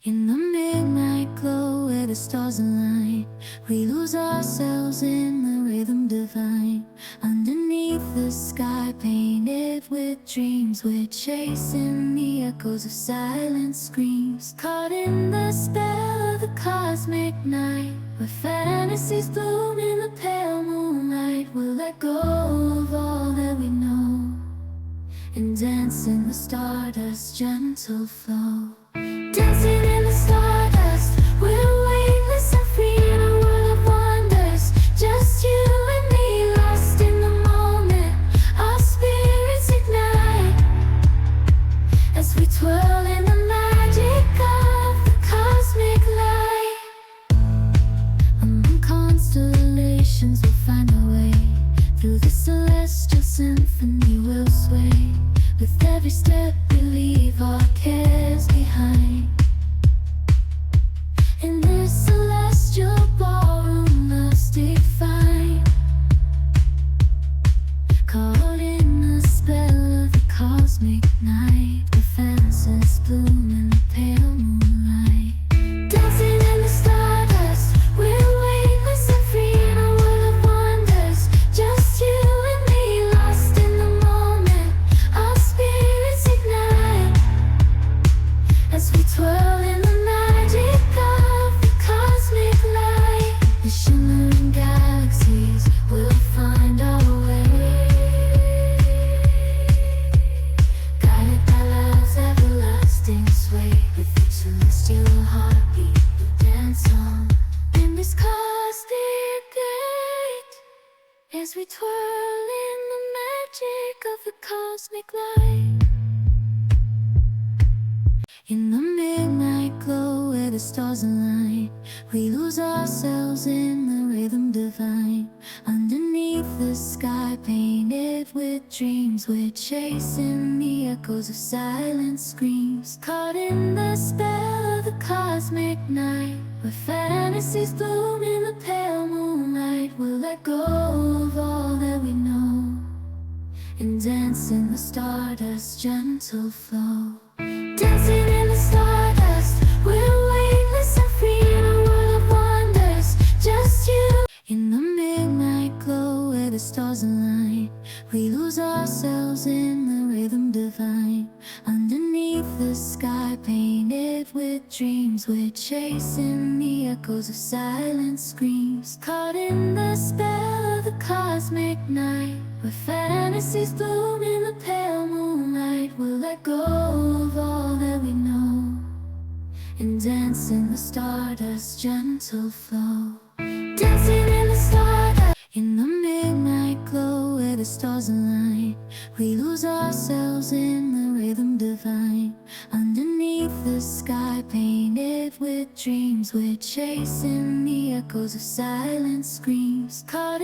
In the midnight glow where the stars align, we lose ourselves in the rhythm divine. Underneath the sky painted with dreams, we're chasing the echoes of silent screams. Caught in the spell of the cosmic night, where fantasies bloom in the pale moonlight. We'll let go of all that we know and dance in the stardust's gentle flow. Dancing in the stardust, we're weightless and free in a world of wonders. Just you and me, lost in the moment. Our spirits ignite as we twirl in the magic of the cosmic light. Among constellations, we'll find our way. Through the celestial symphony, we'll sway. With every step, we leave our cares behind. In this celestial ballroom, love's defined. Caught in the spell of the cosmic night, where fantasies bloom in the pale moonlight. Dancing in the stardust, we're weightless and free in a world of wonders. Just you and me, lost in the moment. Our spirits ignite as we twirl in the magic of the cosmic light. The shimmering galaxies will find our way, guided by love's everlasting sway. With each celestial heartbeat, we dance on in this cosmic gate, as we twirl in the magic of the cosmic light. In the midnight glow where the stars align, we lose ourselves in the rhythm divine. Underneath the sky painted with dreams, we're chasing the echoes of silent screams. Caught in the spell of the cosmic night, where fantasies bloom in the pale moonlight. We'll let go of all that we know and dance in the stardust's gentle flow. Dancing in the stardust, we're weightless and free in a world of wonders. Just you. In the midnight glow where the stars align, we lose ourselves in the rhythm divine. Underneath the sky painted with dreams, we're chasing the echoes of silent screams. Caught in the spell of the cosmic night, where fantasies bloom in the pale moonlight. We'll let go of all that we know and dance in the stardust's gentle flow. Dancing in the stardust, in the midnight glow where the stars align, we lose ourselves in the rhythm divine. Underneath the sky painted with dreams, we're chasing the echoes of silent screams. Caught